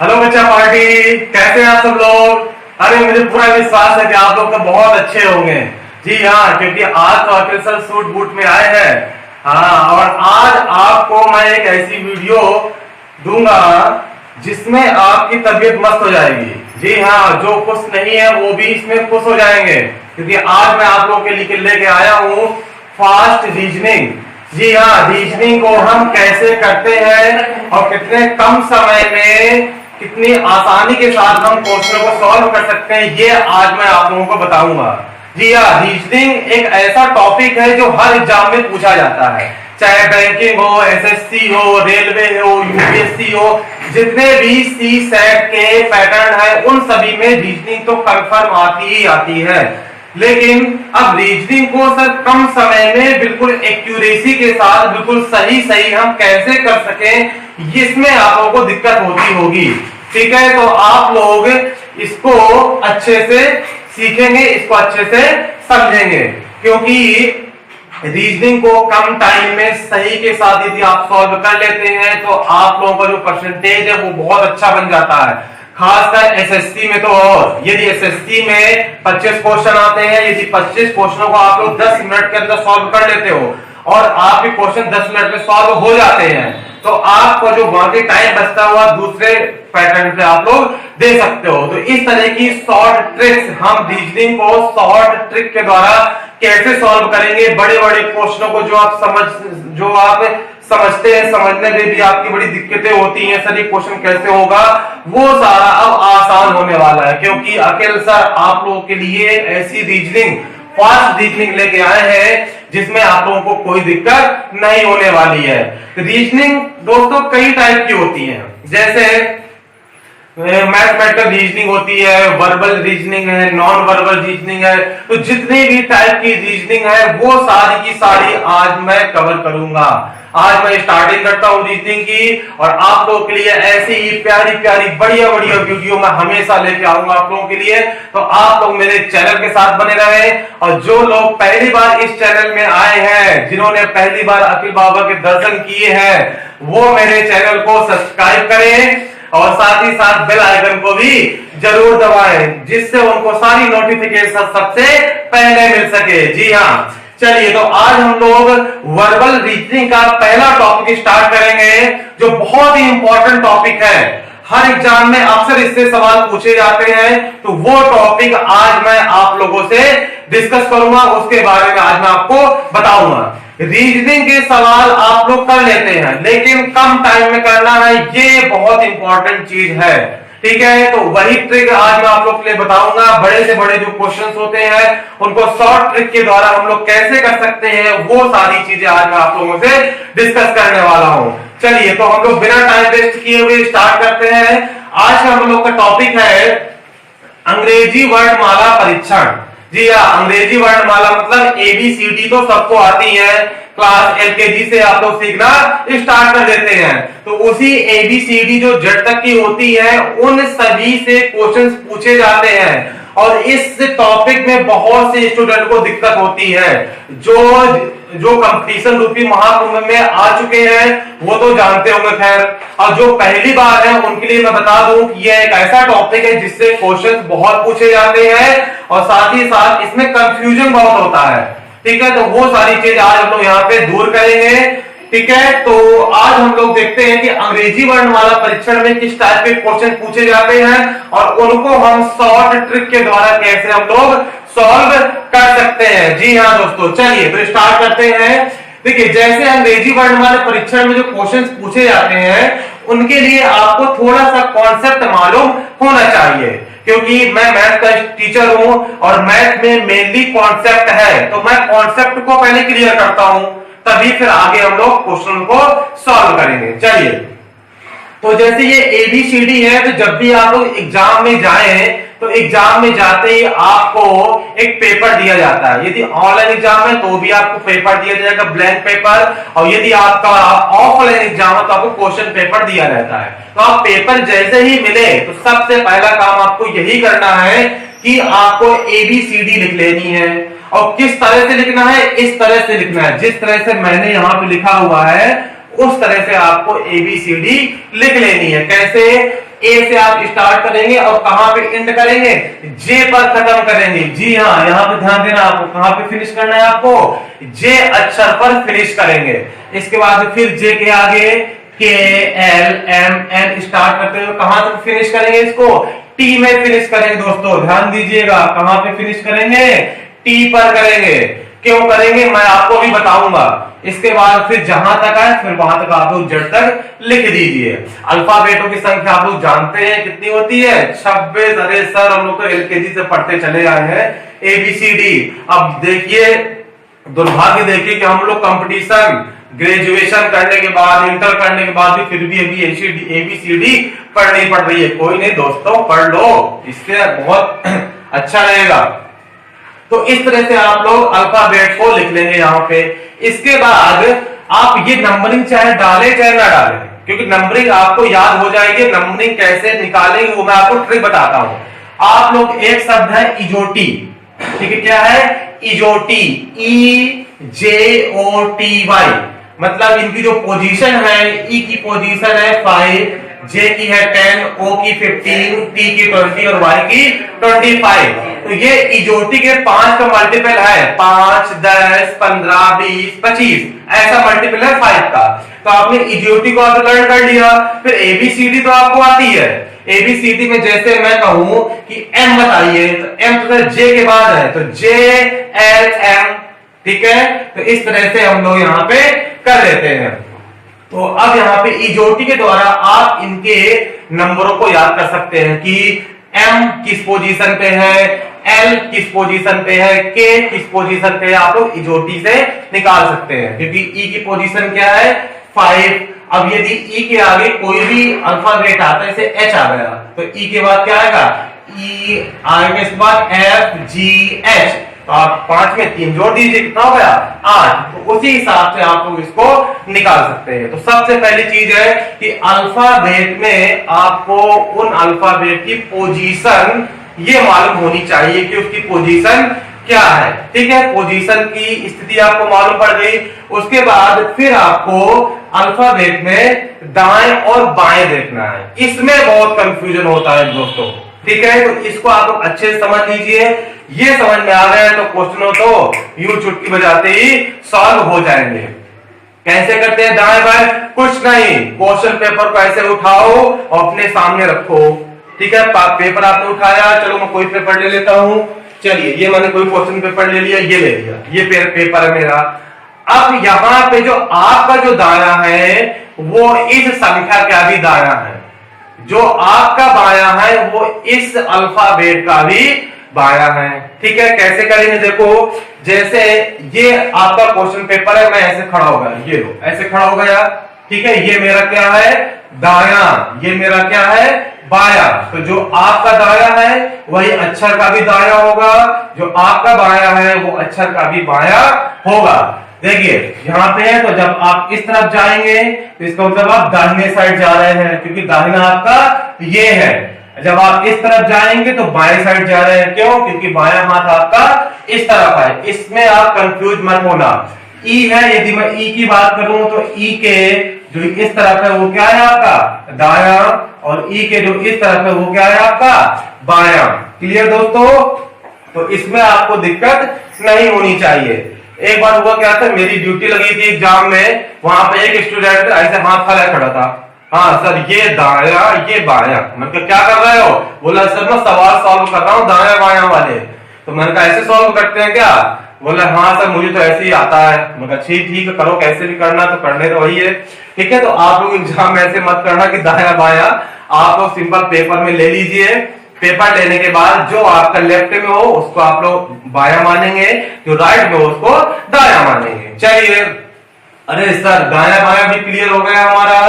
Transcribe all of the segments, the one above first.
Hello बच्चा party, कैसे हैं आप सब लोग। अरे मुझे पूरा विश्वास है कि आप लोग तो बहुत अच्छे होंगे। जी हाँ, क्योंकि आज तो अखिल सर सूट बूट में आए हैं। हाँ, और आज आपको मैं एक ऐसी वीडियो दूंगा जिसमें आपकी तबीयत मस्त हो जाएगी। जी हाँ, जो खुश नहीं है वो भी इसमें खुश हो जाएंगे, क्योंकि आज मैं आप लोगों के लिए लेके आया हूँ फास्ट रीजनिंग। जी हाँ, रीजनिंग को हम कैसे करते हैं और कितने कम समय में कितनी आसानी के साथ हम क्वेश्चन को सॉल्व कर सकते हैं, ये आज मैं आप लोगों को बताऊंगा। जी हाँ, रीजनिंग एक ऐसा टॉपिक है जो हर एग्जाम में पूछा जाता है, चाहे बैंकिंग हो, एसएससी हो, रेलवे हो, यूपीएससी हो, जितने भी सी सेट के पैटर्न है उन सभी में रीजनिंग तो कंफर्म आती ही आती है। लेकिन अब रीजनिंग को सर कम समय में बिल्कुल एक्यूरेसी के साथ बिल्कुल सही सही हम कैसे कर सकें, इसमें आप लोगों को दिक्कत होती होगी। ठीक है, तो आप लोग इसको अच्छे से सीखेंगे, इसको अच्छे से समझेंगे, क्योंकि रीजनिंग को कम टाइम में सही के साथ यदि आप सॉल्व कर लेते हैं तो आप लोगों का जो परसेंटेज है वो बहुत अच्छा बन जाता है। खासकर एसएससी में तो, और यदि एसएससी में 25 क्वेश्चन आते हैं, यदि 25 क्वेश्चनों को आप लोग 10 मिनट के अंदर सॉल्व कर लेते हो और आपके क्वेश्चन 10 मिनट में सॉल्व हो जाते हैं, तो आपको जो बाकी टाइम बचता हुआ दूसरे पैटर्न पे आप लोग दे सकते हो। तो इस तरह की शॉर्ट ट्रिक्स हम रीजनिंग को शॉर्ट ट्रिक के द्वारा कैसे सॉल्व करेंगे, बड़े बड़े क्वेश्चनों को जो आप समझते हैं, समझने में भी आपकी बड़ी दिक्कतें होती हैं, सर ये क्वेश्चन कैसे होगा, वो सारा अब आसान होने वाला है, क्योंकि अखिल सर आप लोगों के लिए ऐसी रीजनिंग, फास्ट रीजनिंग लेके आए हैं जिसमें आप लोगों को कोई दिक्कत नहीं होने वाली है। रीजनिंग दोस्तों कई टाइप की होती है, जैसे मैथमेटिकल रीजनिंग होती है, वर्बल रीजनिंग है, नॉन वर्बल रीजनिंग है। तो जितनी भी टाइप की रीजनिंग है वो सारी की सारी आज मैं कवर करूंगा। आज मैं स्टार्टिंग करता हूं रीजनिंग की, और आप लोगों के लिए ऐसी ही प्यारी प्यारी बढ़िया बढ़िया वीडियो मैं हमेशा लेके आऊंगा आप लोगों के लिए। तो आप लोग मेरे चैनल के साथ बने रहे, और जो लोग पहली बार इस चैनल में आए हैं, जिन्होंने पहली बार अखिल बाबा के दर्शन किए हैं, वो मेरे चैनल को सब्सक्राइब करें और साथ ही साथ बेल आइकन को भी जरूर दबाएं, जिससे उनको सारी नोटिफिकेशन सबसे पहले मिल सके। जी हाँ, चलिए तो आज हम लोग वर्बल रीजनिंग का पहला टॉपिक स्टार्ट करेंगे, जो बहुत ही इंपॉर्टेंट टॉपिक है। हर एग्जाम में अक्सर इससे सवाल पूछे जाते हैं, तो वो टॉपिक आज मैं आप लोगों से डिस्कस करूंगा, उसके बारे में आज मैं आपको बताऊंगा। रीजनिंग के सवाल आप लोग कर लेते हैं, लेकिन कम टाइम में करना है, ये बहुत इंपॉर्टेंट चीज है। ठीक है, तो वही ट्रिक आज मैं आप लोग के लिए बताऊंगा। बड़े से बड़े जो क्वेश्चंस होते हैं उनको शॉर्ट ट्रिक के द्वारा हम लोग कैसे कर सकते हैं, वो सारी चीजें आज मैं आप लोगों से डिस्कस करने वाला हूं। चलिए तो हम लोग बिना टाइम वेस्ट किए हुए स्टार्ट करते हैं। आज का हम लोग का टॉपिक है अंग्रेजी वर्णमाला परीक्षण। जी हाँ, अंग्रेजी वर्णमाला मतलब ABCD तो सबको आती है, क्लास LKG से आप लोग सीखना स्टार्ट कर देते हैं। तो उसी ABCD जो जेड तक की होती है उन सभी से क्वेश्चंस पूछे जाते हैं, और इस टॉपिक में बहुत से स्टूडेंट को दिक्कत होती है। जो कंपटीशन रूपी महाकुंभ में आ चुके हैं वो तो जानते होंगे खैर, और जो पहली बार है उनके लिए मैं बता दूं कि यह एक ऐसा टॉपिक है जिससे क्वेश्चन बहुत पूछे जाते हैं, और साथ ही साथ इसमें कंफ्यूजन बहुत होता है। ठीक है, तो वो सारी चीज आज हम लोग यहाँ पे दूर करेंगे। ठीक है, तो आज हम लोग देखते हैं कि अंग्रेजी वर्णमाला परीक्षण में किस टाइप के क्वेश्चन पूछे जाते हैं, और उनको हम शॉर्ट ट्रिक के द्वारा कैसे हम लोग सॉल्व कर सकते हैं। जी हाँ दोस्तों, चलिए तो स्टार्ट करते हैं। देखिए, जैसे अंग्रेजी वर्णमाला परीक्षण में जो क्वेश्चंस पूछे जाते हैं उनके लिए आपको थोड़ा सा कॉन्सेप्ट मालूम होना चाहिए, क्योंकि मैं मैथ का टीचर हूं और मैथ में मेनली कॉन्सेप्ट है, तो मैं कॉन्सेप्ट को पहले क्लियर करता हूं, तभी फिर आगे हम लोग क्वेश्चन को सॉल्व करेंगे। चलिए, तो जैसे ये ABCD है, तो जब भी आप लोग एग्जाम में जाएं तो एग्जाम में जाते ही आपको एक पेपर दिया जाता है। यदि ऑनलाइन एग्जाम है तो भी आपको पेपर दिया जाएगा, ब्लैंक पेपर, और यदि आपका ऑफलाइन एग्जाम है तो आपको क्वेश्चन पेपर दिया रहता है। तो आप पेपर जैसे ही मिले तो सबसे पहला काम आपको यही करना है कि आपको ABCD लिख लेनी है, और किस तरह से लिखना है, इस तरह से लिखना है, जिस तरह से मैंने यहाँ पे लिखा हुआ है उस तरह से आपको ABCD लिख लेनी है। कैसे? ए से आप स्टार्ट करेंगे और कहां पे एंड करेंगे, जे पर खत्म करेंगे। जी हाँ, यहां पे ध्यान देना, आपको कहां पे फिनिश करना है, आपको जे अक्षर पर फिनिश करेंगे। इसके बाद फिर जे के आगे के एल एम एन स्टार्ट करते हुए कहां तक फिनिश करेंगे, इसको टी में फिनिश करेंगे। दोस्तों ध्यान दीजिएगा, कहां पे फिनिश करेंगे, टी पर करेंगे। क्यों करेंगे मैं आपको भी बताऊंगा। इसके बाद फिर जहां तक आए फिर वहां तक आप लोग जड़ तक लिख दीजिए। अल्फाबेटों की संख्या आप लोग जानते हैं कितनी होती है, 26। अरे सर हम लोग तो एलकेजी से पढ़ते चले आए हैं ABCD। अब देखिए दुर्भाग्य देखिए कि हम लोग कंपटीशन ग्रेजुएशन करने के बाद, इंटर करने के बाद भी फिर भी अभी ABCD पढ़नी पड़ रही है। कोई नहीं दोस्तों, पढ़ लो, इससे बहुत अच्छा रहेगा। तो इस तरह से आप लोग अल्फाबेट को लिख लेंगे यहाँ पे। इसके बाद आप ये नंबरिंग चाहे डालें चाहे ना डालें, क्योंकि नंबरिंग आपको याद हो जाएगी। नंबरिंग कैसे निकालेंगे वो मैं आपको ट्रिक बताता हूं। आप लोग, एक शब्द है इजोटी, ठीक है, क्या है इजोटी, EJOTY, मतलब इनकी जो पोजीशन है, ई की पोजीशन है 5, जे की है 10, ओ की 15, टी की 20 और वाई की 25। तो ये इजोटी के 5 का मल्टीपल है, 5, 10, 15, 20, 25, ऐसा मल्टीपल है 5 का। तो आपने इजोटी को आप लर्न कर लिया। फिर ABCD तो आपको आती है। ABCD में जैसे मैं कहूं कि M बताइए, तो M तो J के बाद है, तो JLM, ठीक है। तो इस तरह से हम लोग यहाँ पे कर लेते हैं। तो अब यहाँ पे इजोटी के द्वारा आप इनके नंबरों को याद कर सकते हैं कि M किस पोजीशन पे है, L किस पोजीशन पे है, K किस पोजीशन पे है, आप लोग इजोटी से निकाल सकते हैं। क्योंकि E की पोजीशन क्या है 5। अब यदि E के आगे कोई भी अल्फाबेट आता है, जैसे H आ गया, तो E के बाद क्या आएगा, E आएगा, इसके बाद F G H, तो आप 5 में 3 जोड़ दीजिए, कितना हो गया 8। तो उसी हिसाब से आप लोग इसको निकाल सकते हैं। तो सबसे पहली चीज है कि अल्फाबेट में आपको उन अल्फाबेट की पोजीशन ये मालूम होनी चाहिए कि उसकी पोजीशन क्या है, ठीक है। पोजीशन की स्थिति आपको मालूम पड़ गई। उसके बाद फिर आपको अल्फाबेट में दाएं और बाएं देखना है। इसमें बहुत कंफ्यूजन होता है दोस्तों, ठीक है। तो इसको आप लोग अच्छे से समझ लीजिए। ये समझ में आ गया तो क्वेश्चनों तो यूं चुटकी बजाते ही सॉल्व हो जाएंगे। कैसे करते हैं दाएं बाएं, कुछ नहीं, क्वेश्चन पेपर को ऐसे उठाओ और अपने सामने रखो, ठीक है। पेपर आपने उठाया, चलो मैं कोई पेपर ले लेता हूं। चलिए ये मैंने कोई क्वेश्चन पेपर ले लिया, ये ले लिया, ये पेपर है मेरा। अब यहां पे जो आपका जो दाया है वो इस संख्या का भी दाया है, जो आपका बाया है वो इस अल्फाबेट का भी बाया है, ठीक है। कैसे करेंगे देखो, जैसे ये आपका क्वेश्चन पेपर है, मैं ऐसे खड़ा हो गया, ये लो ऐसे खड़ा हो गया, ठीक है। ये मेरा क्या है दाया, ये मेरा क्या है बाया। तो जो आपका दाया है वही अक्षर का भी दाया होगा, जो आपका बाया है वो अक्षर का भी बाया होगा। देखिए यहाँ पे है, तो जब आप इस तरफ जाएंगे तो इसका मतलब आप दाहिने साइड जा रहे हैं, क्योंकि दाहिना आपका ये है। जब आप इस तरफ जाएंगे तो बाएं साइड जा रहे हैं, क्यों, क्योंकि बायां हाथ आपका इस तरफ है। इसमें आप कंफ्यूज मत होना। ई है, यदि मैं ई की बात करूं तो ई के जो इस तरफ है वो क्या है आपका दाया, और ई के जो इस तरफ है वो क्या है आपका बाया। क्लियर दोस्तों, तो इसमें आपको दिक्कत नहीं होनी चाहिए। एक बार हुआ क्या था, मेरी ड्यूटी लगी थी एग्जाम में, वहां पे एक स्टूडेंट ऐसे हाथ फैला खड़ा था, हाँ सर ये दाया ये बाया। मैंने कहा क्या कर रहे हो, बोला सर मैं सवाल सॉल्व कर रहा हूँ दाया बाया वाले। तो मैंने कहा ऐसे सॉल्व करते हैं क्या, बोला हाँ सर मुझे तो ऐसे ही आता है। मैं कहा ठीक है करो, कैसे भी करना तो करने तो वही है, ठीक है। तो आप लोग एग्जाम में ऐसे मत करना कि दाया बाया, आप लोग सिंपल पेपर में ले लीजिए। पेपर लेने के बाद जो आपका लेफ्ट में हो उसको आप लोग बाया मानेंगे, जो राइट में हो उसको दाया मानेंगे। चलिए, अरे सर दाया बाया भी क्लियर हो गया हमारा,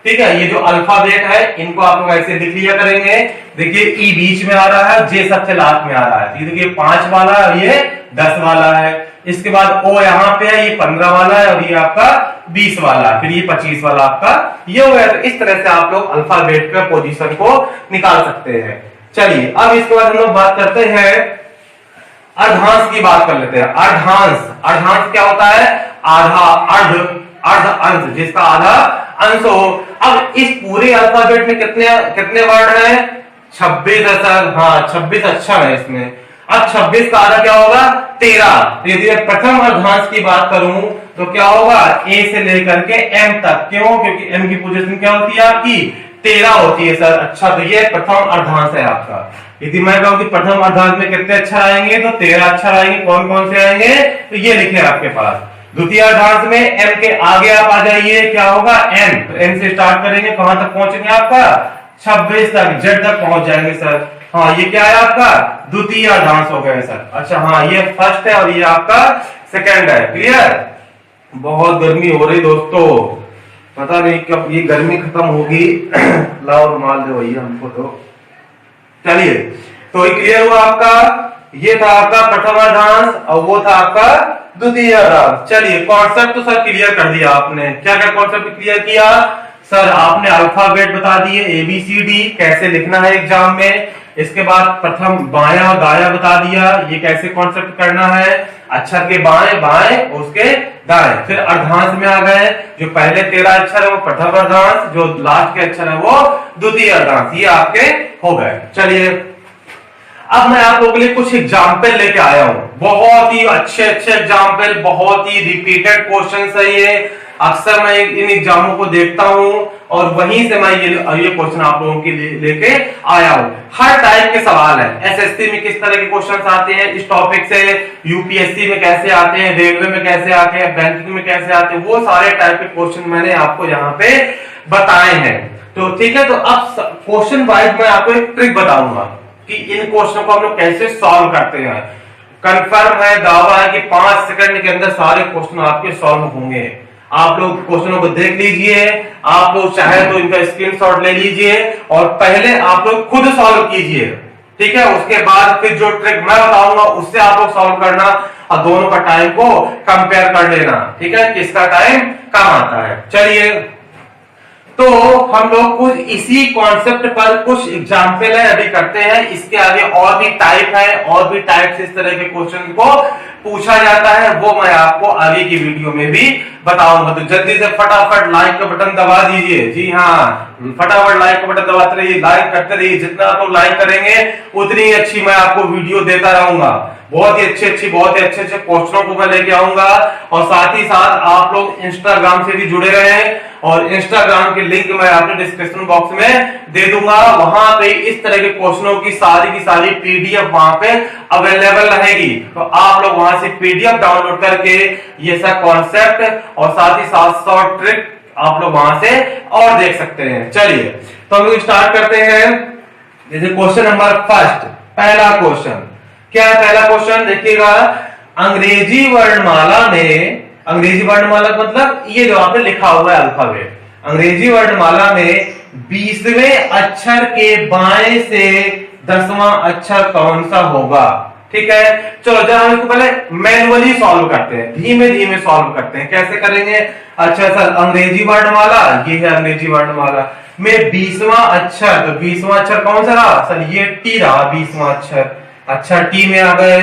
ठीक है। ये जो अल्फाबेट है इनको आप लोग ऐसे लिख लिया करेंगे। देखिए ई बीच में आ रहा है, जे सबसे लास्ट में आ रहा है, देखिए 5 वाला और ये 10 वाला है। इसके बाद ओ यहाँ पे है, ये 15 वाला है और ये आपका 20 वाला है, फिर ये 25 वाला आपका ये हो गया। तो इस तरह से आप लोग अल्फाबेट का पोजीशन को निकाल सकते हैं। चलिए अब इसके बाद हम लोग बात करते हैं अर्धांश की बात कर लेते हैं। अर्धांश, अर्धांश क्या होता है, आधा, अर्ध, अर्ध अंश, जिसका आधा अंश हो। अब इस पूरे अल्फाबेट में कितने कितने वर्ड हैं? 26 है सर। हाँ 26 अक्षर है इसमें। अब 26 का आधा क्या होगा? 13। यदि मैं प्रथम अर्धांश की बात करूं तो क्या होगा? ए से लेकर के एम तक। क्यों? क्योंकि एम की पोजीशन क्या होती है आपकी? 13 होती है सर। अच्छा, तो ये प्रथम अर्धांश है आपका। यदि मैं कहूं कि प्रथम अर्धांश में कितने अक्षर आएंगे तो 13 अक्षर आएंगे। कौन कौन से आएंगे? तो ये लिखे आपके पास। द्वितीय अर्धांश में एम के आगे आप आ जाइए, क्या होगा? एन। तो एन से स्टार्ट करेंगे, कहां तक पहुंचेंगे आपका? 26 तक, जेड तक पहुंच जाएंगे सर। हाँ ये क्या है आपका? द्वितीय अर्धांश हो गया सर। अच्छा हाँ, ये फर्स्ट है और ये आपका सेकंड है। क्लियर? बहुत गर्मी हो रही दोस्तों, पता नहीं कब ये गर्मी खत्म होगी। लाओ रुमाल दो भैया हमको तो। चलिए, तो ये क्लियर हुआ आपका। ये था आपका प्रथम अर्धांश और वो था आपका द्वितीय अर्धांश। चलिए, कॉन्सेप्ट तो सर क्लियर कर दिया आपने। क्या क्या कॉन्सेप्ट क्लियर किया सर? आपने अल्फाबेट बता दिए, ABCD कैसे लिखना है एग्जाम में। इसके बाद प्रथम बाया दाया बता दिया, ये कैसे कॉन्सेप्ट करना है। अक्षर के बाएं बाएं, उसके दाएं। फिर अर्धांश में आ गए, जो पहले 13 अक्षर है वो प्रथम अर्धांश, जो लास्ट के अक्षर है वो द्वितीय अर्धांश। ये आपके हो गए। चलिए, अब मैं आप लोगों के लिए कुछ एग्जाम्पल लेके आया हूं। बहुत ही अच्छे अच्छे एग्जाम्पल, बहुत ही रिपीटेड क्वेश्चन है ये। अक्सर मैं इन एग्जामों को देखता हूं और वहीं से मैं ये क्वेश्चन आप लोगों के लिए लेके आया हूं। हर टाइप के सवाल है। एसएससी में किस तरह के क्वेश्चन आते हैं इस टॉपिक से, यूपीएससी में कैसे आते हैं, रेलवे में कैसे आते हैं, बैंकिंग में कैसे आते हैं, वो सारे टाइप के क्वेश्चन मैंने आपको यहाँ पे बताए हैं। तो ठीक है, तो अब क्वेश्चन वाइज मैं आपको एक ट्रिक बताऊंगा कि इन क्वेश्चन को हम लोग कैसे सॉल्व करते हैं। कंफर्म है, दावा है कि 5 सेकंड के अंदर सारे क्वेश्चन आपके सॉल्व होंगे। आप लोग क्वेश्चनों को देख लीजिए, आप लोग चाहे तो इनका स्क्रीनशॉट ले लीजिए और पहले आप लोग खुद सॉल्व कीजिए। ठीक है, उसके बाद फिर जो ट्रिक मैं बताऊंगा उससे आप लोग सॉल्व करना और दोनों का टाइम को कंपेयर कर लेना। ठीक है, किसका टाइम कम आता है। चलिए, तो हम लोग कुछ इसी कॉन्सेप्ट पर कुछ एग्जाम्पल है अभी करते हैं। इसके आगे और भी टाइप है, और भी टाइप से इस तरह के क्वेश्चन को पूछा जाता है, वो मैं आपको आगे की वीडियो में भी बताऊंगा। तो जल्दी से फटाफट लाइक का बटन दबा दीजिए। जी हाँ, फटाफट लाइक का बटन दबाते रहिए, लाइक करते रहिए। जितना आप लोग लाइक करेंगे उतनी ही अच्छी मैं आपको वीडियो देता रहूंगा। बहुत ही अच्छे क्वेश्चनों को मैं लेके आऊंगा। और साथ ही साथ आप लोग इंस्टाग्राम से भी जुड़े रहे, और इंस्टाग्राम के लिंक मैं आपके डिस्क्रिप्शन बॉक्स में दे दूंगा। वहां पे इस तरह के क्वेश्चनों की सारी पीडीएफ वहां पे अवेलेबल रहेगी। तो आप लोग वहां से पीडीएफ डाउनलोड करके ये सब कॉन्सेप्ट और साथ ही साथ शॉर्ट ट्रिक आप लोग वहां से और देख सकते हैं। चलिए, तो हम लोग स्टार्ट करते हैं। जैसे क्वेश्चन नंबर फर्स्ट, पहला क्वेश्चन क्या है? पहला क्वेश्चन देखिएगा, अंग्रेजी वर्णमाला में, अंग्रेजी वर्णमाला मतलब ये जो आपने लिखा हुआ है अल्फाबेट, अंग्रेजी वर्णमाला में 20वें अक्षर के बाएं से 10वां अक्षर कौन सा होगा? ठीक है, चलो जरा हम इसको पहले मैनुअली सॉल्व करते हैं, धीमे धीमे सॉल्व करते हैं। कैसे करेंगे? अच्छा सर, अंग्रेजी वर्णमाला, ये है अंग्रेजी वर्णमाला में 20वां अक्षर, तो 20वां अक्षर कौन सा रहा सर? ये टी रहा 20वां अक्षर। अच्छा, टी में आ गए।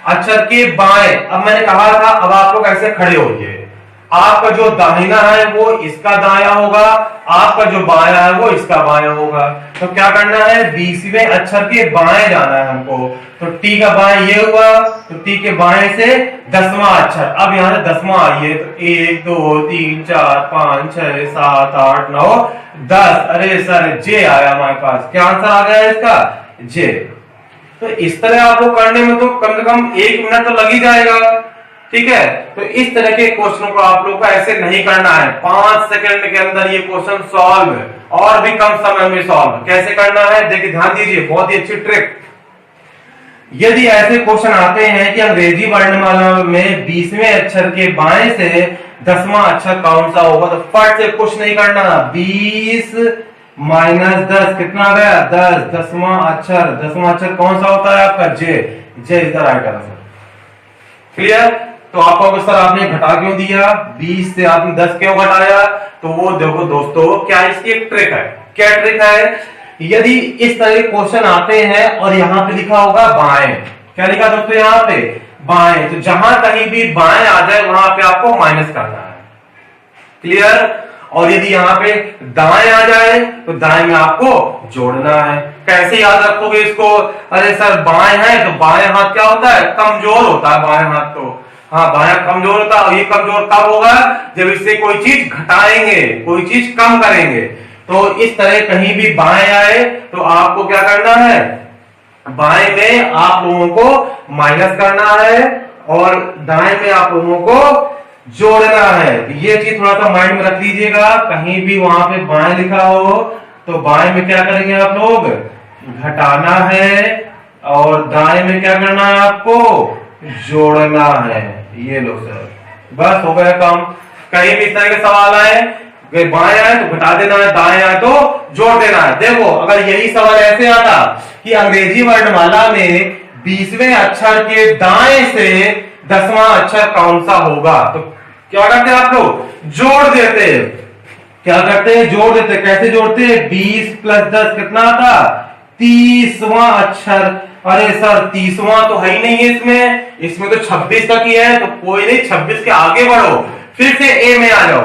अक्षर के बाएं, अब मैंने कहा था अब आप लोग ऐसे खड़े होइए। आपका जो दाहिना है वो इसका दाया होगा, आपका जो बाया है वो इसका बाया होगा। तो क्या करना है? 20वें अक्षर के बाएं जाना है हमको। तो टी का बाएं ये हुआ, तो टी के बाएं से 10वां अक्षर। अब यहाँ से 10वां आइए, तो 1 2 3 4 5 6 7 8 9 10। अरे सर, जे आया हमारे पास। क्या आंसर आ गया इसका? जे। तो इस तरह आप लोग करने में तो कम से कम 1 मिनट तो लग ही जाएगा। ठीक है, तो इस तरह के क्वेश्चन को आप लोग को ऐसे नहीं करना है। 5 सेकंड के अंदर ये क्वेश्चन सॉल्व, और भी कम समय में सॉल्व। कैसे करना है देखिए, ध्यान दीजिए, बहुत ही अच्छी ट्रिक। यदि ऐसे क्वेश्चन आते हैं कि अंग्रेजी वर्णमाला में 20वें अक्षर के बाएं से 10वां अक्षर कौन सा होगा, तो फट से कुछ नहीं करना। 20 माइनस 10 कितना आ गया? 10। 10वां अक्षर कौन सा होता है आपका? J. J is the right answer. Clear? तो आपको सर आपने घटा क्यों दिया? 20 से आपने 10 क्यों घटाया? तो वो देखो दोस्तों, क्या इसकी एक ट्रिक है। क्या ट्रिक है? यदि इस तरह के क्वेश्चन आते हैं और यहाँ पे लिखा होगा बाएं, क्या लिखा दोस्तों यहाँ पे? बाएं। तो जहां कहीं भी बाएं आ जाए वहां पे आपको माइनस करना है। क्लियर? और यदि यहाँ पे दाएं आ जाए तो दाएं में आपको जोड़ना है। कैसे याद रखोगे इसको? अरे सर बाएं है तो बाएं हाथ क्या होता है? कमजोर होता है बाएं हाथ तो। हाँ, बायां कमजोर होता है। और ये कमजोर कब होगा? जब इससे कोई चीज घटाएंगे, कोई चीज कम करेंगे। तो इस तरह कहीं भी बाएं आए तो आपको क्या करना है? बाएं में आप लोगों को माइनस करना है और दाएं में आप लोगों को जोड़ना है। ये चीज थोड़ा सा माइंड में रख लीजिएगा। कहीं भी वहां पे बाएं लिखा हो तो बाएं में क्या करेंगे आप लोग? घटाना है और दाएं में क्या करना है आपको? जोड़ना है। ये लो सर, बस हो गया काम। कहीं भी इस तरह के सवाल आए, बाएं आए तो घटा देना है, दाएं आए तो जोड़ देना है। देखो अगर यही सवाल ऐसे आता कि अंग्रेजी वर्णमाला में 20वें अक्षर के दाएं से 10वां अक्षर कौन सा होगा, तो क्या करते हैं आप लोग? जोड़ देते। क्या करते हैं? जोड़ देते। कैसे जोड़ते हैं? 20 + 10 कितना आता? 30वां अक्षर। अरे सर 30वां तो है ही नहीं है इसमें, इसमें तो 26 तक ही है। तो कोई नहीं, 26 के आगे बढ़ो, फिर से ए में आ जाओ।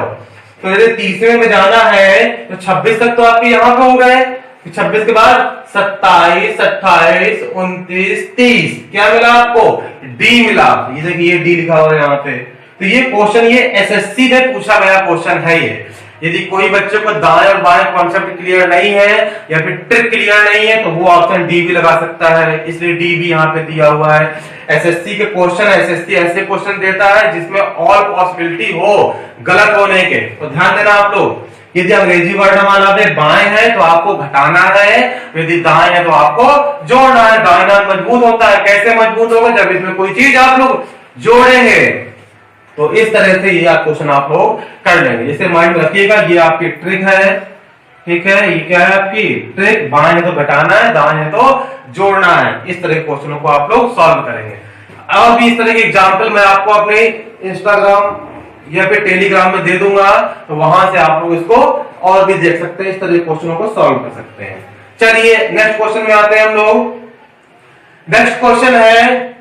तो यदि 30वें में जाना है तो 26 तक तो आपके यहां पे हो गए। 26 के बाद 27, 28, 29, 30 क्या मिला आपको? डी मिला। ये देखिए डी लिखा हुआ है यहाँ पे। तो ये क्वेश्चन ये एसएससी में पूछा गया क्वेश्चन है ये। यदि कोई बच्चे को दाएं और बाएं कॉन्सेप्ट क्लियर नहीं है या फिर ट्रिक क्लियर नहीं है तो वो ऑप्शन डी भी लगा सकता है, इसलिए डी भी यहाँ पे दिया हुआ है। एसएससी के क्वेश्चन, एसएससी ऐसे क्वेश्चन देता है जिसमें ऑल पॉसिबिलिटी हो गलत होने के। तो ध्यान देना आप लोग, यदि अंग्रेजी वर्णमाला में बाएं है तो आपको घटाना है, यदि दाएं है तो आपको जोड़ना है। दाएं हाथ मजबूत होता है। कैसे मजबूत होगा? जब इसमें कोई चीज आप लोग जोड़ेंगे। तो इस तरह से ये क्वेश्चन आप लोग कर लेंगे। इसे माइंड में रखिएगा, ये आपकी ट्रिक है। ठीक है, ये क्या है आपकी ट्रिक? बाएं है तो घटाना है, दाएं है तो जोड़ना है। इस तरह के क्वेश्चनों को आप लोग सॉल्व करेंगे। और भी इस तरह के एग्जाम्पल मैं आपको अपने इंस्टाग्राम या फिर टेलीग्राम में दे दूंगा, तो वहां से आप लोग इसको और भी देख सकते हैं, इस तरह के क्वेश्चनों को सॉल्व कर सकते हैं। चलिए नेक्स्ट क्वेश्चन में आते हैं हम लोग। नेक्स्ट क्वेश्चन है,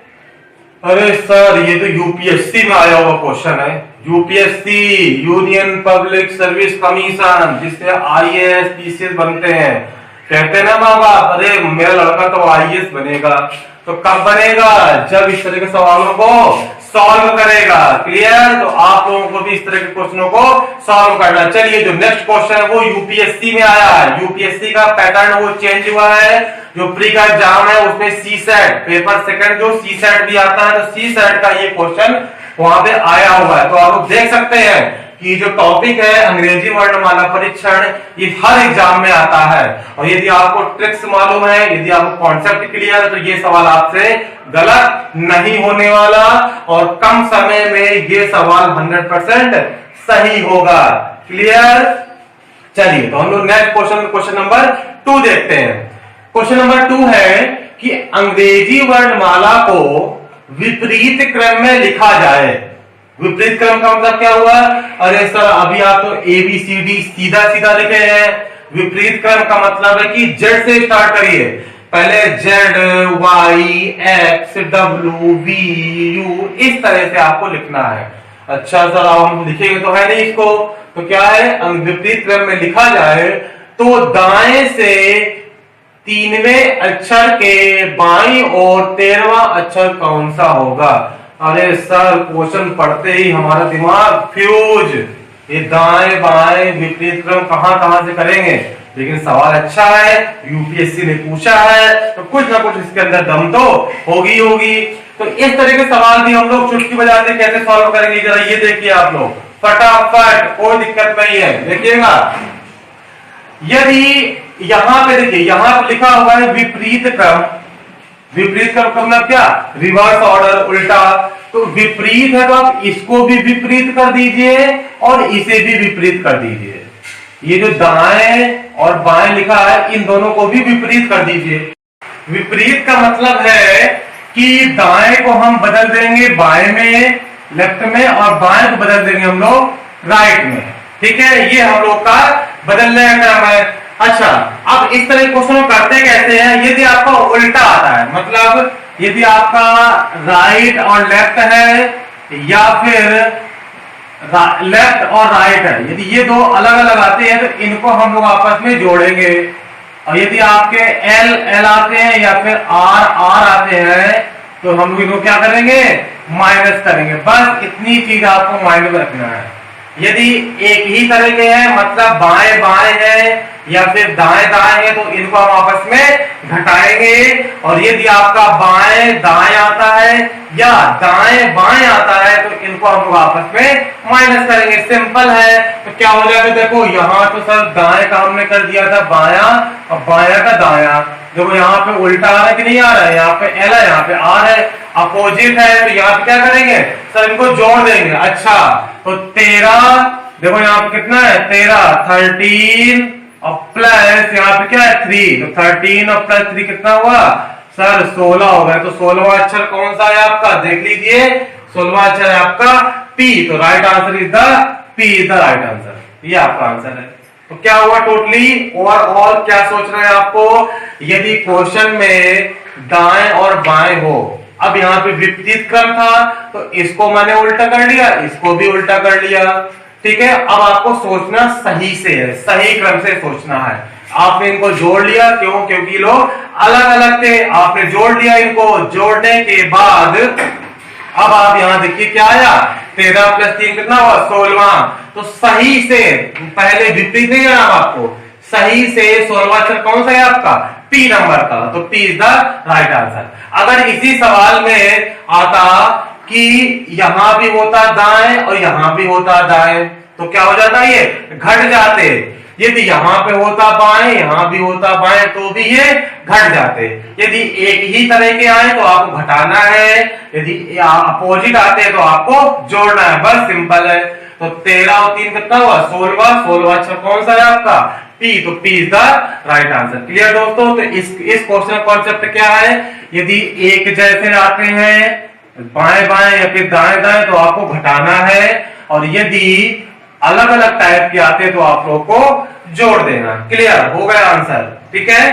अरे सर ये तो यूपीएससी में आया हुआ क्वेश्चन है। UPSC union public service commission, जिससे आईएएस पीसीएस बनते हैं। कहते हैं ना माँ बाप, अरे मेरा लड़का तो आईएएस बनेगा। तो कब बनेगा? जब इस तरह के सवालों को सॉल्व करेगा। क्लियर? तो आप लोगों को भी इस तरह के क्वेश्चनों को सॉल्व करना। चलिए जो नेक्स्ट क्वेश्चन है वो यूपीएससी में आया है। यूपीएससी का पैटर्न वो चेंज हुआ है। जो प्री का एग्जाम है उसमें सी सेट पेपर सेकंड जो सी सेट भी आता है, तो सी सेट का ये क्वेश्चन वहां पे आया हुआ है। तो आप लोग देख सकते हैं कि जो टॉपिक है अंग्रेजी वर्णमाला परीक्षण, ये हर एग्जाम में आता है। और यदि आपको ट्रिक्स मालूम है, यदि आपको कॉन्सेप्ट क्लियर है, तो ये सवाल आपसे गलत नहीं होने वाला और कम समय में ये सवाल 100% सही होगा। क्लियर? चलिए तो हम लोग नेक्स्ट क्वेश्चन नंबर 2 देखते हैं। क्वेश्चन नंबर 2 है कि अंग्रेजी वर्णमाला को विपरीत क्रम में लिखा जाए। विपरीत क्रम का मतलब क्या हुआ? अरे सर अभी आप तो ABCD सीधा सीधा लिखे हैं। विपरीत क्रम का मतलब है कि जेड से स्टार्ट करिए। पहले Z, Y, X, W, V, U इस तरह से आपको लिखना है। अच्छा सर अब हम लिखेंगे तो है नहीं इसको, तो क्या है? विपरीत क्रम में लिखा जाए तो दाएं से 3वें अक्षर के बाईं और 13वां अक्षर कौन सा होगा? अरे सर क्वेश्चन पढ़ते ही हमारा दिमाग फ्यूज, ये दाएं बाएं विपरीत क्रम कहां से करेंगे। लेकिन सवाल अच्छा है, यूपीएससी ने पूछा है, तो कुछ ना कुछ इसके अंदर दम तो होगी। तो इस तरह के सवाल भी हम लोग चुटकी बजाते कैसे सॉल्व करेंगे, जरा ये देखिए आप लोग फटाफट, कोई दिक्कत नहीं है। देखिएगा, यदि यहां पे देखिए, यहां पे लिखा हुआ है विपरीत क्रम। विपरीत क्रम का मतलब क्या? रिवर्स ऑर्डर, उल्टा। तो विपरीत है तो आप इसको भी विपरीत कर दीजिए और इसे भी विपरीत कर दीजिए। ये जो दाएं और बाएं लिखा है इन दोनों को भी विपरीत कर दीजिए। विपरीत का मतलब है कि दाएं को हम बदल देंगे बाएं में, लेफ्ट में, और बाएं को बदल देंगे हम लोग राइट में। ठीक है, ये हम लोग का बदलने का क्रम है। अच्छा, अब इस तरह क्वेश्चन करते कैसे हैं? यदि आपका उल्टा आता है, मतलब यदि आपका राइट और लेफ्ट है या फिर लेफ्ट और राइट है, यदि ये दो अलग अलग आते हैं तो इनको हम लोग आपस में जोड़ेंगे। और यदि आपके एल एल आते हैं या फिर आर आर आते हैं तो हम लोग इनको क्या करेंगे, माइनस करेंगे। बस इतनी चीज आपको माइंड में रखना है। यदि एक ही तरह के हैं, मतलब बाएं बाएं हैं या फिर दाएं दाएं हैं, तो इनको हम आपस में घटाएंगे। और यदि आपका बाएं दाएं आता है या दाएं बाएं आता है तो इनको हम लोग आपस में माइनस करेंगे। सिंपल है। तो क्या हो जाएगा, देखो यहाँ तो सर दाएं का हमने कर दिया था बायां और बायां का दायां। देखो यहाँ पे उल्टा आ रहा है कि नहीं आ रहा है, यहाँ पे एल है यहाँ पे आर है, अपोजिट है, तो यहाँ पे क्या करेंगे सर, इनको जोड़ देंगे। अच्छा तो 13, देखो यहाँ पे कितना है 13, 13 और प्लस यहाँ पे क्या है 3, तो 13 और प्लस 3 कितना हुआ सर 16 हो गया। तो 16वां अक्षर कौन सा है आपका, देख लीजिए 16वां अक्षर है आपका पी। तो right answer is the P, is the right answer, ये आपका आंसर है। तो क्या हुआ टोटली ओवरऑल, क्या सोच रहे हैं आपको, यदि क्वेश्चन में दाएं और बाएं हो, अब यहाँ पे विपरीत क्रम था तो इसको मैंने उल्टा कर लिया, इसको भी उल्टा कर लिया, ठीक है। अब आपको सोचना सही से है, सही क्रम से सोचना है। आपने इनको जोड़ लिया, क्यों, क्योंकि लोग अलग अलग थे, आपने जोड़ लिया इनको। जोड़ने के बाद अब आप यहां देखिए क्या आया, 13 प्लस 3 कितना हुआ 16वां। तो सही से, पहले विपरीत नहीं जाना आपको, सही से 16वां अक्षर कौन सा है आपका, पी नंबर का, तो P is the right answer. अगर इसी सवाल में आता कि यहां भी होता दाएं और यहां भी होता दाएं तो क्या हो जाता, ये घट जाते। यदि यहां पे होता बाएं, यहां भी होता बाएं तो भी ये घट जाते। यदि एक ही तरह के आए तो आपको घटाना है, यदि अपोजिट आते हैं तो आपको जोड़ना है, बस सिंपल है। तो 13 और 3 कितना हुआ 16वां, 16वां अक्षर कौन सा है आपका पी, तो P is the right answer. Clear दोस्तों। तो इस क्वेश्चन कॉन्सेप्ट क्या है, यदि एक जैसे आते हैं बाएं बाएं या फिर दाएं दाएं तो आपको घटाना है, और यदि अलग अलग टाइप के आते तो आप लोग को जोड़ देना। क्लियर हो गया आंसर, ठीक है।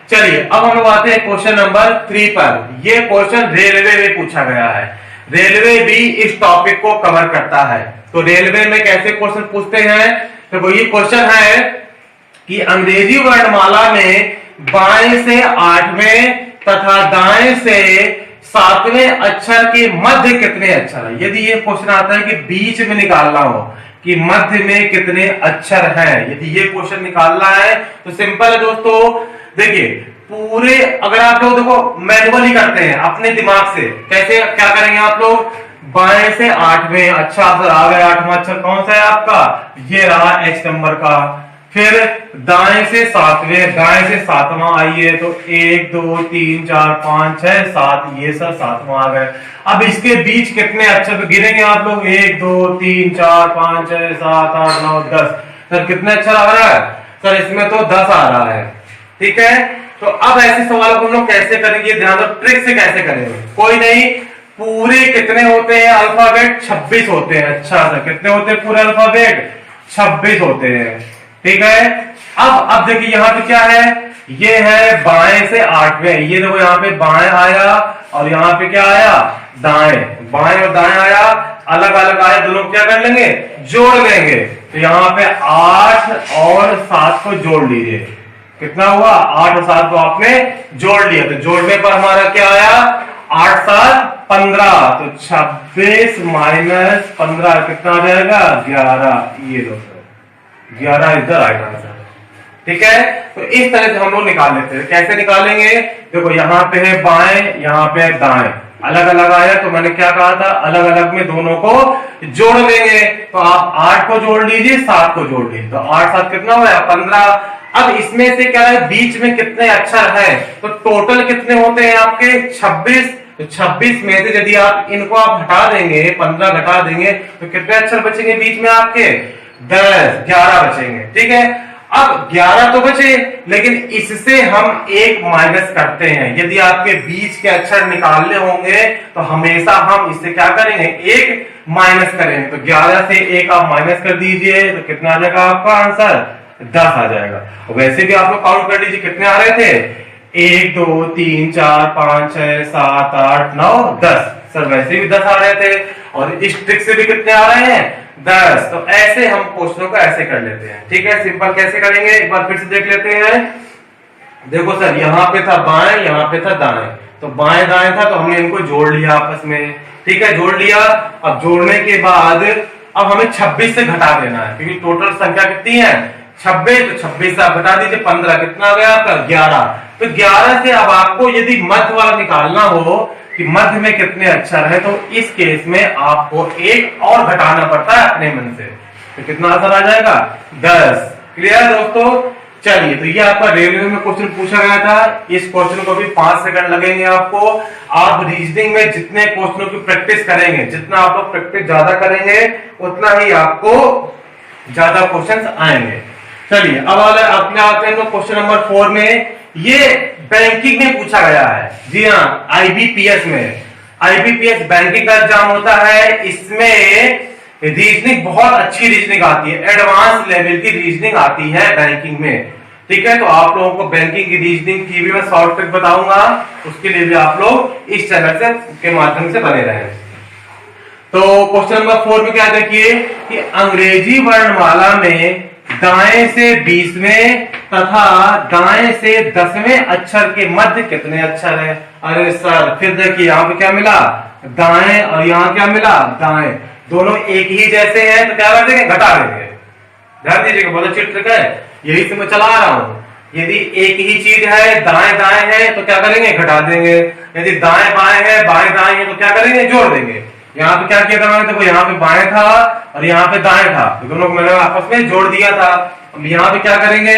चलिए अब हम लोग आते हैं क्वेश्चन नंबर 3 पर। ये क्वेश्चन रेलवे में पूछा गया है, रेलवे भी इस टॉपिक को कवर करता है। तो रेलवे में कैसे क्वेश्चन पूछते हैं, तो वो ये क्वेश्चन है कि अंग्रेजी वर्णमाला में बाएं से 8वें तथा दाएं से 7वें अक्षर के मध्य कितने अक्षर है। यदि ये क्वेश्चन आता है कि बीच में निकालना हो कि मध्य में कितने अक्षर हैं, यदि ये क्वेश्चन निकालना है तो सिंपल है दोस्तों। देखिए पूरे, अगर आप लोग देखो मैनुअली करते हैं अपने दिमाग से, कैसे क्या करेंगे आप लोग, बाएं से 8वें, अच्छा आंसर आ गया, 8वां अक्षर कौन सा है आपका, ये रहा H नंबर का। फिर दाएं से 7वें, दाएं से 7वां आइए तो 1 2 3 4 5 6 7, ये सब 7वां आ गए। अब इसके बीच कितने अक्षर गिनेंगे आप लोग, 1 2 3 4 5 6 7 8 9 10। सर कितने अक्षर आ रहा है, सर इसमें तो 10 आ रहा है, ठीक है। तो अब ऐसे सवाल को हम लोग कैसे करेंगे, ध्यान दो, ट्रिक से कैसे करेंगे, कोई नहीं। पूरे कितने होते हैं अल्फाबेट, 26 होते हैं। अच्छा सर कितने होते हैं पूरे अल्फाबेट, 26 होते हैं, ठीक है। अब देखिए यहाँ पे क्या है, ये है बाएं से 8वें, ये देखो यहाँ पे बाएं आया और यहाँ पे क्या आया दाएं, बाएं और दाएं आया, अलग अलग आया, दोनों क्या कर लेंगे जोड़ लेंगे। तो यहाँ पे 8 और 7 को जोड़ लीजिए, कितना हुआ 8 और 7 को आपने जोड़ लिया। तो जोड़ने पर हमारा क्या आया 8 7 15, तो 26 माइनस 15 कितना आ जाएगा 11। ये दोस्तों 11 इज द राइट आंसर, ठीक है। तो इस तरह से हम लोग निकाल लेते हैं। कैसे निकालेंगे, देखो यहाँ पे है बाएं, यहाँ पे है दाएं, अलग अलग आया तो मैंने क्या कहा था, अलग अलग में दोनों को जोड़ लेंगे। तो आप 8 को जोड़ लीजिए, 7 को जोड़ लीजिए, तो 8 7 कितना हुआ 15। अब इसमें से क्या है, बीच में कितने अक्षर हैं, तो टोटल कितने होते हैं आपके 26। तो 26 में से यदि आप इनको आप हटा देंगे, 15 घटा देंगे तो कितने अक्षर बचेंगे बीच में आपके 10 11 बचेंगे, ठीक है। अब 11 तो बचे, लेकिन इससे हम एक माइनस करते हैं। यदि आपके बीच के अक्षर निकालने होंगे तो हमेशा हम इससे क्या करेंगे, एक माइनस करेंगे। तो 11 से एक आप माइनस कर दीजिए तो कितना आ जाएगा आपका आंसर 10 आ जाएगा। वैसे भी आप लोग काउंट कर लीजिए कितने आ रहे थे, 1 2 3 4 5 6 7 8 9 10। सर वैसे भी 10 आ रहे थे, और इस ट्रिक से भी कितने आ रहे हैं 10। तो ऐसे हम क्वेश्चनों को ऐसे कर लेते हैं। ठीक है, सिंपल कैसे करेंगे एक बार फिर से देख लेते हैं। देखो सर, यहाँ पे था बाएं, यहाँ पे था दाएं, तो बाएं दाएं था तो हमने इनको जोड़ लिया आपस में। ठीक है, जोड़ लिया। अब जोड़ने के बाद अब हमें 26 से घटा देना है, क्योंकि टोटल संख्या कितनी है 26, तो 26 से आप घटा दीजिए 15, कितना आ गया आपका 11। तो 11 से अब आपको यदि मध्य वाला निकालना हो कि मध्य में कितने अक्षर हैं, तो इस केस में आपको एक और घटाना पड़ता है अपने मन से। तो कितना आंसर आ जाएगा 10। क्लियर दोस्तों? चलिए, तो ये आपका रेलवे में क्वेश्चन पूछा गया था। इस क्वेश्चन को भी 5 सेकंड लगेंगे आपको। आप रीजनिंग में जितने क्वेश्चनों की प्रैक्टिस करेंगे, जितना आप लोग प्रैक्टिस ज्यादा करेंगे, उतना ही आपको ज्यादा क्वेश्चंस आएंगे। चलिए, अब अपने आते हैं क्वेश्चन नंबर 4 में। ये बैंकिंग में पूछा गया है। जी हाँ, आईबीपीएस में, आईबीपीएस बैंकिंग का एग्जाम होता है। इसमें रीजनिंग बहुत अच्छी रीजनिंग आती है, एडवांस लेवल की रीजनिंग आती है बैंकिंग में। ठीक है, तो आप लोगों को बैंकिंग की रीजनिंग की भी मैं शॉर्ट ट्रिक बताऊंगा, उसके लिए भी आप लोग इस चैनल से के माध्यम से बने रहें। तो क्वेश्चन नंबर 4 में क्या देखिए कि अंग्रेजी वर्णमाला में दाएं से 20वें तथा दाएं से 10वें अक्षर के मध्य कितने अक्षर हैं? अरे सर, फिर देखिए यहाँ पे क्या मिला दाएं, और यहाँ क्या मिला दाएं, दोनों एक ही जैसे हैं, तो क्या कर देंगे घटा देंगे। ध्यान दीजिएगा, बहुत अच्छी ट्रिक है, यही से मैं चला रहा हूं। यदि एक ही चीज है, दाएं दाएं है, तो क्या करेंगे घटा देंगे। यदि दाएं बाएं है, बाएं दाएं है, तो क्या करेंगे जोड़ देंगे। यहाँ पे क्या किया था मैंने, देखो यहाँ पे बाएं था और यहाँ पे दाएं था, तो दोनों को मैंने आपस में जोड़ दिया था। अब यहाँ पे क्या करेंगे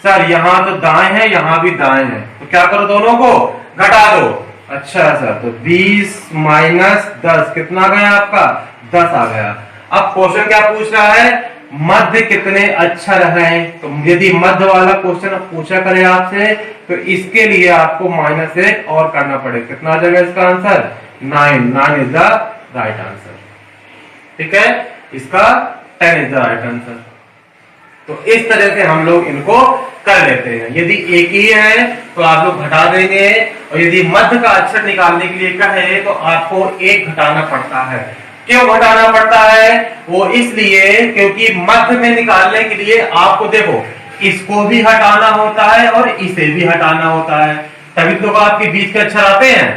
सर, यहाँ तो दाएं है, यहाँ भी दाएं है, तो क्या करो दोनों को घटा दो। अच्छा सर, तो 20 माइनस 10 कितना आ गया आपका 10 आ गया। अब क्वेश्चन क्या पूछ रहा है, मध्य कितने अक्षर हैं। तो यदि मध्य वाला क्वेश्चन पूछा करे आपसे, तो इसके लिए आपको -1 और करना पड़ेगा। कितना आ जाएगा इसका answer 9 is the right answer. ठीक है, इसका 10 इज द राइट आंसर। तो इस तरह से हम लोग इनको कर लेते हैं। यदि एक ही है तो आप लोग घटा देंगे, और यदि मध्य का अक्षर निकालने के लिए कहे तो आपको 1 घटाना पड़ता है। क्यों घटाना पड़ता है? वो इसलिए क्योंकि मध्य में निकालने के लिए आपको देखो इसको भी हटाना होता है और इसे भी हटाना होता है, तभी तो आपके बीच के अक्षर आते हैं।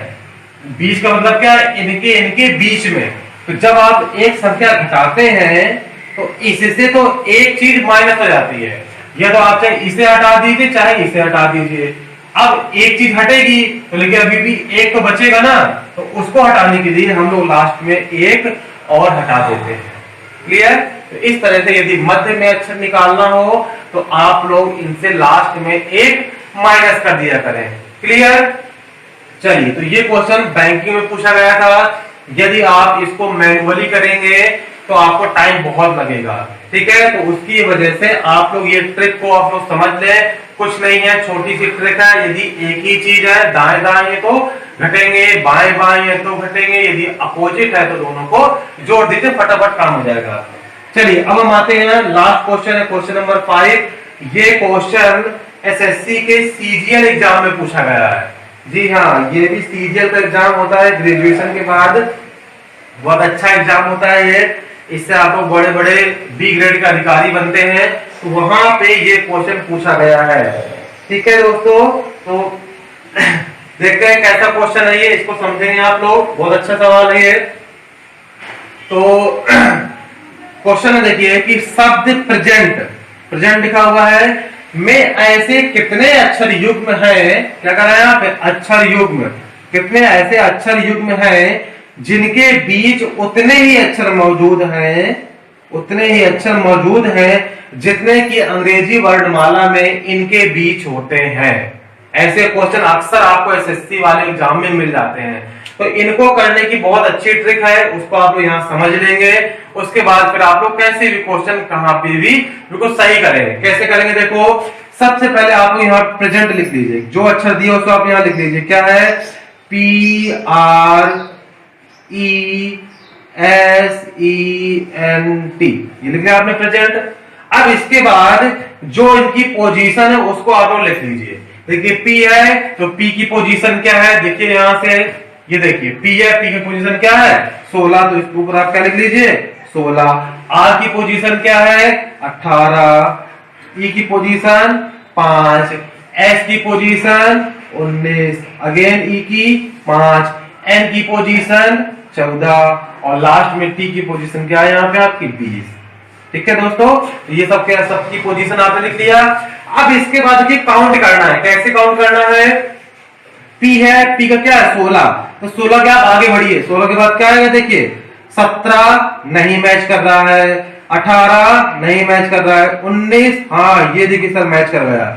बीच का मतलब क्या है, इनके बीच में। तो जब आप एक संख्या घटाते हैं तो इससे तो एक चीज माइनस हो जाती है, या तो आप चाहे इसे हटा दीजिए चाहे इसे हटा दीजिए। अब एक चीज हटेगी तो लेकिन अभी भी एक तो बचेगा ना, तो उसको हटाने के लिए हम लोग लास्ट में एक और हटा देते हैं। क्लियर? तो इस तरह से यदि मध्य में अक्षर निकालना हो तो आप लोग इनसे लास्ट में एक माइनस कर दिया करें। क्लियर? चलिए, तो ये क्वेश्चन बैंकिंग में पूछा गया था। यदि आप इसको मैनुअली करेंगे तो आपको टाइम बहुत लगेगा। ठीक है, तो उसकी वजह से आप लोग ये ट्रिक को आप लोग समझ लें, कुछ नहीं है, छोटी सी ट्रिक है। यदि एक ही चीज है, दाएं दाएं है तो घटेंगे, बाएं बाएं है तो घटेंगे, यदि अपोजिट है तो दोनों को जोड़ दीजिए, फटाफट काम हो जाएगा। चलिए, अब हम आते हैं लास्ट क्वेश्चन है, क्वेश्चन नंबर 5। ये क्वेश्चन एसएससी के सीजीएल एग्जाम में पूछा गया है। जी हाँ, ये भी सीजीएल का एग्जाम होता है ग्रेजुएशन के बाद, बहुत अच्छा एग्जाम होता है ये। इससे आप लोग बड़े बड़े बी ग्रेड के अधिकारी बनते हैं, तो वहां पे ये क्वेश्चन पूछा गया है। ठीक है दोस्तों, तो देखते हैं कैसा क्वेश्चन है ये, इसको समझेंगे आप लोग, बहुत अच्छा सवाल है ये। तो क्वेश्चन है देखिए कि शब्द प्रेजेंट लिखा हुआ है में ऐसे कितने अक्षर युग्म हैं, क्या कर रहा है यहाँ पे अक्षर युग्म, कितने ऐसे अक्षर युग्म हैं जिनके बीच उतने ही अक्षर मौजूद हैं जितने कि अंग्रेजी वर्णमाला में इनके बीच होते हैं। ऐसे क्वेश्चन अक्सर आपको एसएससी वाले एग्जाम में मिल जाते हैं, तो इनको करने की बहुत अच्छी ट्रिक है, उसको आप लोग यहाँ समझ लेंगे। उसके बाद फिर आप लोग कैसे भी क्वेश्चन कहाँ पे भी बिल्कुल सही करेंगे। कैसे करेंगे देखो, सबसे पहले आप लोग यहाँ प्रेजेंट लिख लीजिए, जो अक्षर दिया उसको आप यहाँ लिख लीजिए, क्या है PRESENT, ये लिख लिया आपने प्रेजेंट। अब इसके बाद जो इनकी पोजीशन है उसको आप लोग लिख लीजिए। देखिए P है तो P की पोजीशन क्या है, देखिए यहां से, ये देखिए P है, P की पोजीशन क्या है 16, तो इसके ऊपर आप क्या लिख लीजिए 16। आर की पोजीशन क्या है 18, ई की पोजीशन 5, एस की पोजीशन 19, अगेन ई की 5, एन की पोजीशन 14 और लास्ट में टी की पोजीशन क्या है यहाँ पे आपकी 20। ठीक है दोस्तों, ये सब क्या सबकी पोजीशन आपने लिख लिया। अब इसके बाद देखिए काउंट करना है। कैसे काउंट करना है? पी है, पी का क्या है 16, तो 16 क्या आगे बढ़िए, 16 के बाद क्या आएगा देखिए 17 नहीं मैच कर रहा है, 18 नहीं मैच कर रहा है, 19 हाँ ये देखिए सर मैच कर गया,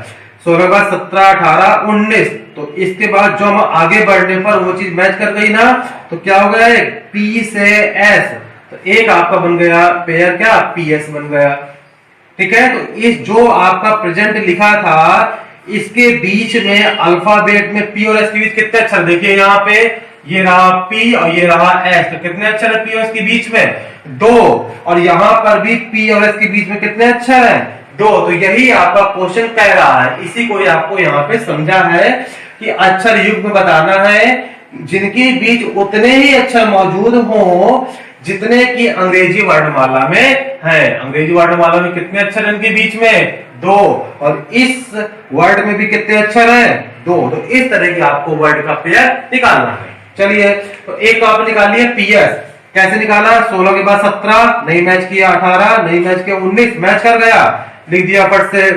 16 के बाद 17 18 19, तो इसके बाद जो हम आगे बढ़ने पर वो चीज मैच कर गई ना, तो क्या हो गया पी से एस, तो एक आपका बन गया पेयर क्या पी एस बन गया। ठीक है, तो इस जो आपका प्रेजेंट लिखा था इसके बीच में अल्फाबेट में पी और एस के बीच कितने अक्षर देखिए यहाँ पे, ये रहा पी और ये रहा एस, तो कितने अक्षर है पी और एस के बीच में 2, और यहाँ पर भी पी और एस के बीच में कितने अक्षर हैं 2, तो यही आपका क्वेश्चन कह रहा है। इसी को आपको यहाँ पे समझा है कि अक्षर युग्म बताना है जिनके बीच उतने ही अक्षर मौजूद हो जितने की अंग्रेजी वर्णमाला में है। अंग्रेजी वर्णमाला में कितने अक्षर हैं इनके बीच में 2, और इस वर्ड में भी कितने अक्षर हैं 2, तो इस तरह की आपको वर्ड का पेयर निकालना है। चलिए, तो एक तो आपने निकाल लिया पीएस, कैसे निकाला 16 के बाद 17 नहीं मैच किया, 18 नहीं मैच किया, 19 मैच कर गया, लिख दिया फट से,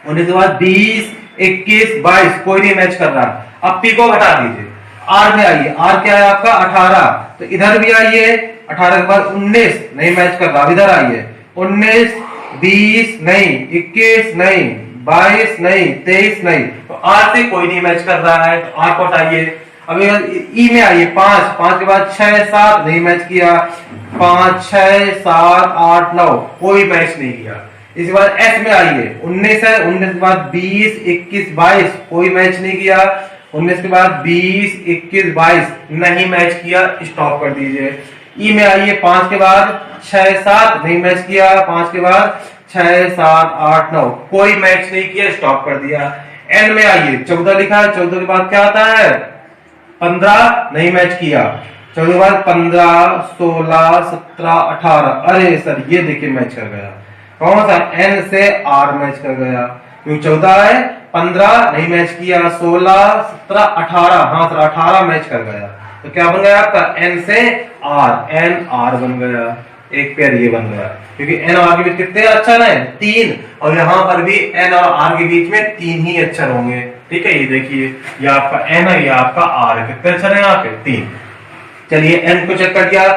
19 के बाद 20 21 22 कोई नहीं मैच कर रहा। अब पी को हटा दीजिए, आर में आइए, आर क्या है आपका 18, तो इधर भी आइए, 18 के बाद 19 नहीं मैच कर रहा, इधर आइए 19 20 नहीं, 21 नहीं, 22 नहीं, 23 नहीं, तो आर से कोई नहीं मैच कर रहा है, तो आर को हटाइए। अब ई में आइए 5 के बाद 6 7 नहीं मैच किया, 5 6 7 8 9 कोई मैच नहीं किया। इसके बाद एस में आइए 19 है, 19 के बाद 20 21 22 कोई मैच नहीं किया, 19 के बाद 20 21 22 नहीं मैच किया, स्टॉप कर दीजिए। ई में आइए 5 के बाद 6 7 नहीं मैच किया, 5 के बाद 6 7 8 9 कोई मैच नहीं किया, स्टॉप कर दिया। एन में आइए 14 लिखा है, 14 के बाद क्या आता है 15 नहीं मैच किया, 14 के बाद 15 16 17 18, अरे सर ये देखिए मैच कर गया, कौन सा एन से आर मैच कर गया, क्योंकि 14 है, 15 नहीं मैच किया, 16 17 18 हाँ सर 18 मैच कर गया, तो क्या बन गया आपका एन से आर, एन आर बन गया, एक पेयर ये बन गया, क्योंकि एन और आर के बीच कितने अक्षर हैं 3, और यहाँ पर भी एन और आर के बीच में 3 ही अक्षर होंगे। ठीक है, ये देखिए ये आपका एन है, ये आपका आर है, कितने अक्षर है यहाँ पे 3। चलिए एन को चेक कर दिया,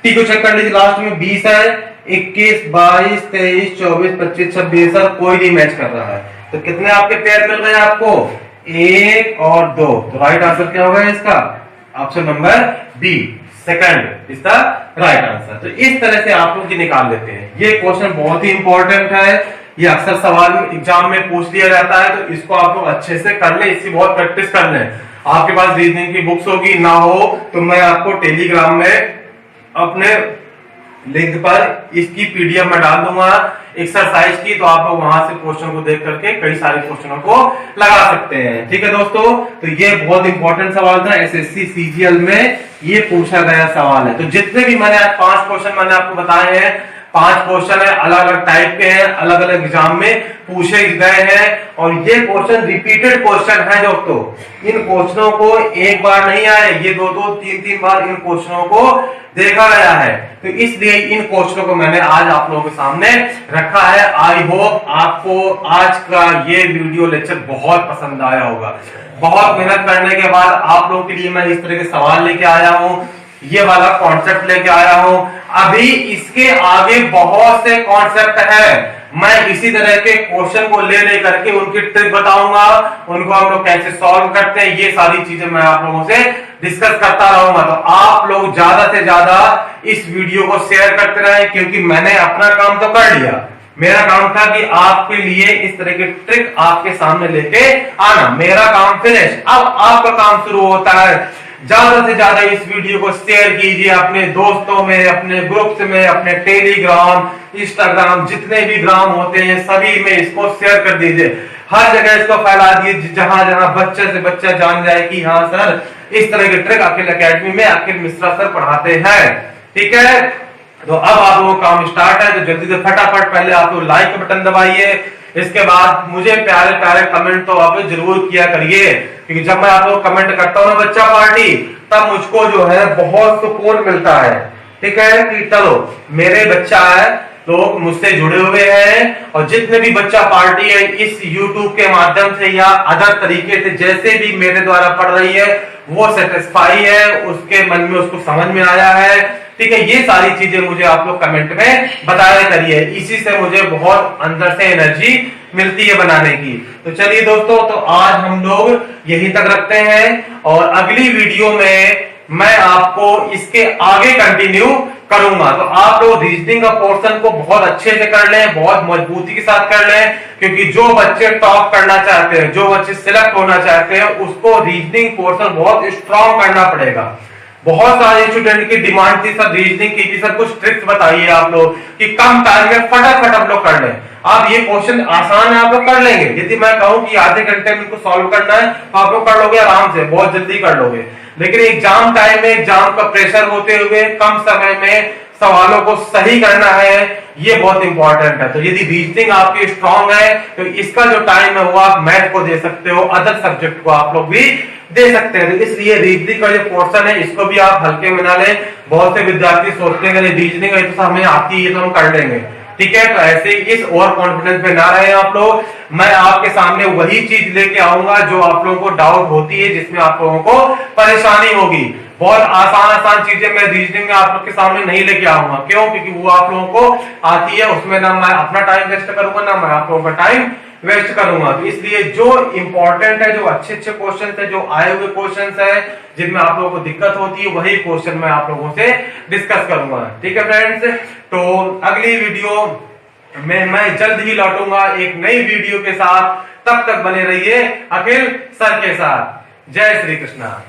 टी को चेक कर लीजिए, लास्ट में 20 है, 21 22 23 24 25 26 सर कोई नहीं मैच कर रहा है, तो कितने आपके पेयर मिल गए आपको 1 और 2, तो राइट आंसर क्या होगा इसका ऑप्शन नंबर बी, सेकंड इसका राइट आंसर। तो इस तरह से आप लोग निकाल लेते हैं। ये क्वेश्चन बहुत ही इंपॉर्टेंट है, ये अक्सर सवाल एग्जाम में पूछ लिया जाता है, तो इसको आप लोग अच्छे से कर ले, इसकी बहुत प्रैक्टिस कर लें। आपके पास रीजनिंग की बुक्स होगी, ना हो तो मैं आपको टेलीग्राम में अपने लिंक पर इसकी पीडीएफ में डाल दूंगा एक्सरसाइज की, तो आप लोग वहां से क्वेश्चन को देख करके कई सारे क्वेश्चनों को लगा सकते हैं। ठीक है दोस्तों, तो ये बहुत इंपॉर्टेंट सवाल था, एसएससी सीजीएल में ये पूछा गया सवाल है। तो जितने भी मैंने आज 5 क्वेश्चन मैंने आपको बताए हैं, 5 क्वेश्चन है, अलग अलग टाइप के हैं, अलग अलग एग्जाम में पूछे गए हैं, और ये क्वेश्चन रिपीटेड क्वेश्चन है दोस्तों। इन क्वेश्चनों को एक बार नहीं आए, ये 2 3 बार इन क्वेश्चनों को देखा गया है, तो इसलिए इन क्वेश्चनों को मैंने आज आप लोगों के सामने रखा है। आई होप आपको आज का ये वीडियो लेक्चर बहुत पसंद आया होगा। बहुत मेहनत करने के बाद आप लोगों के लिए मैं इस तरह के सवाल लेके आया हूँ, ये वाला कॉन्सेप्ट लेके आया हूं। अभी इसके आगे बहुत से कॉन्सेप्ट है, मैं इसी तरह के क्वेश्चन को ले करके उनकी ट्रिक बताऊंगा, उनको हम लोग कैसे सॉल्व करते हैं, ये सारी चीजें मैं आप लोगों से डिस्कस करता रहूंगा। तो आप लोग ज्यादा से ज्यादा इस वीडियो को शेयर करते रहे, क्योंकि मैंने अपना काम तो कर लिया, मेरा काम था कि आपके लिए इस तरह की ट्रिक आपके सामने लेके आना, मेरा काम फिनिश। अब आपका काम शुरू होता है। ज्यादा से ज्यादा इस वीडियो को शेयर कीजिए अपने दोस्तों में, अपने ग्रुप्स में, अपने टेलीग्राम, इंस्टाग्राम, जितने भी ग्राम होते हैं सभी में इसको शेयर कर दीजिए। हर जगह इसको फैला दीजिए, जहां जहां बच्चे से बच्चा जान जाए कि हाँ सर इस तरह की ट्रिक अखिल एकेडमी में अखिल मिश्रा सर पढ़ाते हैं। ठीक है, तो अब आप लोगों का काम स्टार्ट है, तो जल्दी से फटाफट पहले आप लोग लाइक का बटन दबाइए। इसके बाद मुझे प्यारे प्यारे कमेंट तो आप जरूर किया करिए, क्योंकि जब मैं आप लोग कमेंट करता हूँ ना बच्चा पार्टी, तब मुझको जो है बहुत सुकून मिलता है। ठीक है कि चलो मेरे बच्चा है, लोग मुझसे जुड़े हुए हैं, और जितने भी बच्चा पार्टी है इस YouTube के माध्यम से या अदर तरीके से जैसे भी मेरे द्वारा पढ़ रही है, वो सेटिस्फाई है, उसके मन में उसको समझ में आया है। ठीक है, ये सारी चीजें मुझे आप लोग कमेंट में बताया करिए, इसी से मुझे बहुत अंदर से एनर्जी मिलती है बनाने की। तो चलिए दोस्तों, तो आज हम लोग यहीं तक रखते हैं, और अगली वीडियो में मैं आपको इसके आगे कंटिन्यू करूंगा। तो आप लोग रीजनिंग का पोर्शन को बहुत अच्छे से कर लें, बहुत मजबूती के साथ कर लें, क्योंकि जो बच्चे टॉप करना चाहते हैं, जो बच्चे सिलेक्ट होना चाहते हैं, उसको रीजनिंग पोर्शन बहुत स्ट्रॉन्ग करना पड़ेगा। बहुत सारे स्टूडेंट की डिमांड थी सर रीजनिंग की, सर कुछ ट्रिक्स बताइए आप लोग कि कम टाइम में फटाफट हम लोग कर लें। आप ये क्वेश्चन आसान है, आप लोग कर लेंगे। यदि मैं कहूं कि आधे घंटे में इनको सॉल्व करना है, तो आप लोग कर लोगे आराम से, बहुत जल्दी कर लोगे। लेकिन एग्जाम टाइम में एग्जाम का प्रेशर होते हुए कम समय में सवालों को सही करना है, ये बहुत इंपॉर्टेंट है। तो यदि रीजनिंग आपकी स्ट्रांग है, तो इसका जो टाइम है वो आप मैथ को दे सकते हो, अदर सब्जेक्ट को आप लोग भी दे सकते हैं। तो इसलिए रीजनिंग का जो पोर्शन है इसको भी आप हल्के में ना लें। बहुत से विद्यार्थी सोचते हैं कि रीजनिंग है तो हमें आती है तो हम कर लेंगे। ठीक है, तो ऐसे इस ओवर कॉन्फिडेंस में ना रहे आप लोग। मैं आपके सामने वही चीज लेके आऊंगा जो आप लोगों को डाउट होती है, जिसमें आप लोगों को परेशानी होगी। बहुत आसान आसान चीजें मैं रीजनिंग में आप लोग के सामने नहीं लेके आऊंगा। क्यों? क्योंकि वो आप लोगों को आती है, उसमें ना मैं अपना टाइम वेस्ट करूंगा, ना मैं आप लोगों का टाइम वेस्ट करूंगा। तो इसलिए जो इंपॉर्टेंट है, जो अच्छे अच्छे क्वेश्चन है, जो आए हुए क्वेश्चन है, जिनमें आप लोगों को दिक्कत होती है, वही क्वेश्चन मैं आप लोगों से डिस्कस करूंगा। ठीक है फ्रेंड्स, तो अगली वीडियो में मैं जल्द ही लौटूंगा एक नई वीडियो के साथ। तब तक बने रहिए अखिल सर के साथ। जय श्री कृष्णा।